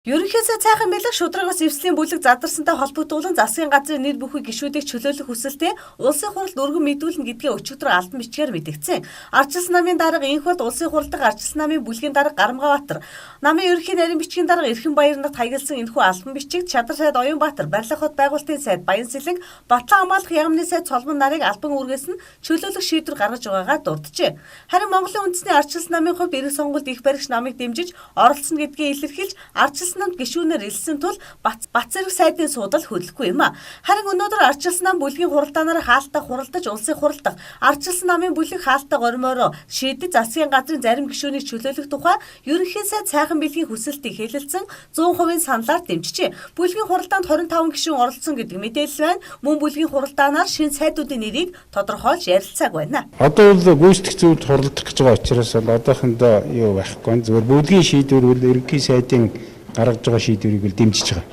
Ерөнхийдөө цайхан бэлэг шударгаас эвслийн бүлэг задарсантай холбогдуулан засгийн газрын нэр бүхий гишүүдийг чөлөөлөх хүсэлтэд улсын хуралд өргөн мэдүүлнэ гэдгийг өчигдөр албан бичгээр мэдгдсэн. Ардчилсан намын дарга инх болд улсын хурал дахь ардчилсан намын бүлгийн дарга Гарамгаабатар, намын ерөнхий нарийн бичгийн дарга Эрхэнбаяр нарт хаягдсан энэхүү албан бичгийг Чадар сайд Оюнбаатар, Барилга хот байгуулалтын сайд Баянсэлэнг, Батлан хамгаалах яамны сайд Цолмон нарыг албан үүргээс нь чөлөөлөх шийдвэр гаргаж байгаагаа дурджээ. Харин Монголын үндэсний ардчилсан намын хувьд эрх сонгуульд их баригч намыг дэмжиж оролцсон гэдгийг илэрхийлж ардчилсан намд гишүүнээр илсэн тул Бац зэрэг сайдын суудал хөдлөхгүй юм а. Харин өнөөдөр ардчилсан нам бүлгийн хуралдаанаар хаалттай хуралдаж улсын хурал дахь ардчилсан намын бүлэг хаалттай гормоороо шийдэж засгийн газрын зарим гишүүнийг чөлөөлөх тухай ерөнхий сайд цайхан бэлгийн хүсэлтийг хэлэлцэн 100% саналаар дэмжижээ. Бүлгийн хуралдаанд 25 гишүүн оролцсон гэдэг мэдээлэл байна. Мөн бүлгийн хуралдаанаар шинэ сайдуудын нэрийг тодорхойлж ярилцааг байна. Одоо бол гүйцэтгэх зүйлд хуралдах гэж байгаа учраас бол одоохондоо юу байхгүй. Зөвхөн бүлгийн шийдвэр бол ерөнхий сайдын гаргаж байгаа шийдвэрийг л дэмжиж байгаа.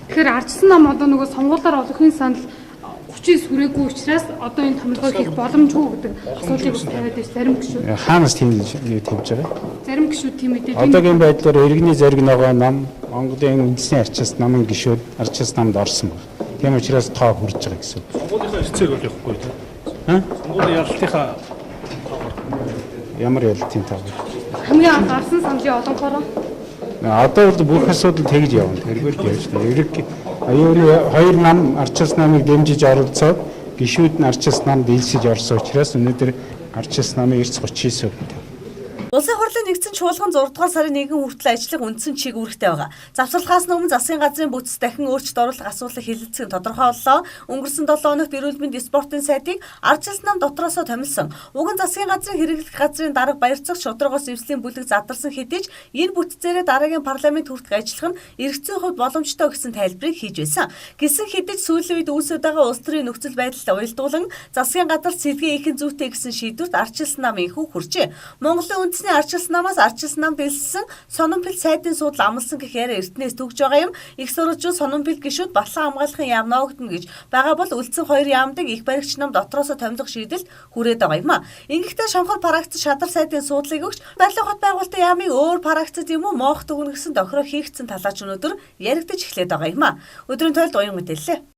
Тэгэхээр ардчилсан нам одоо нөгөө сонгуулиар олохын санал хүчээс хүрээгүй учраас одоо энэ томилгоо хийх боломжгүй гэдэг асуултыг тавиад байж зарим гишүүд. Хаанаас тийм юу тавьж байгаа? Зарим гишүүд тийм мэдээ. Одоогийн байдлаар иргэний зориг ногоо нам Монголын үндэсний ардчилсан намын гишүүд ардчилсан намд орсон байна. Тийм учраас тоо хүрж байгаа гэсэн. Сонгуулийнхаа эцэг бол явахгүй тийм. Сонгуулийн ялалтынхаа ямар ялалтын тоо? Хамгийн анх гарсан саналын олонхороо Одоо бол бүх асуудал тэгж явна. Тэргээр яаж та ерөнхий хоёр нам ардчилсан намыг дэмжиж оролцоод гишүүд нь ардчилсан намд илсэж орсон учраас өнөөдөр ардчилсан намын эрс 39%. Улсын хурлын нэгдсэн чуулган 6 дугаар сарын 1 хүртэл ажиллах үндсэн чиг үүрэгтэй байгаа. Завсарлахаас өмнө засгийн газрын бүтц дахин өөрчлөлт оруулах асуудлыг хэлэлцэх тодорхойллоо. Өнгөрсөн 7 хоногт эрүүл мэндийн спортын сайдыг ардчилсан нам дотроосоо томилсон. Уг нь засгийн газрын хэрэглэх газрын дарга Баярцаг шударгаас эвслийн бүлэг задарсан хэдий ч энэ бүтцээрээ дараагийн парламент хүртэх ажиллах нь эргэцийн хувьд боломжтой гэсэн тайлбарыг хийж байсан. Гэсэн хэдий ч сүүлийн үед үүсэж байгаа улс төрийн нөхцөл байдалд уялдуулан засгийн газар сэлгээ ихэн зүйтэй гэсэн шийдвэрт ардчилсан нам инхүү хүрчээ. Монголын үндэсний ардчилсан намаас ардчилсан намд илссэн Сононбил сайдын суудал амлсан гэх яриа эрдэнэс төгж байгаа юм. Их сурвалжууд Сононбил гишүүд Батлан хамгаалахын яам ноогдно гэж байгаа бол үлдсэн хоёр яамдыг их баригч нам дотроосоо томилох шийдэлд хүрээд байгаа юм а. Ингэхдээ шонхор парагц Шадар сайдын суудлыг өгч Барилга хот байгуулалтын яамыг өөр парагцд юм уу моох дүгнэ гэсэн тохироо хийгдсэн талаач өнөөдөр яригдаж эхлээд байгаа юм а. Өдрийн тойлд уян мэдээллээ.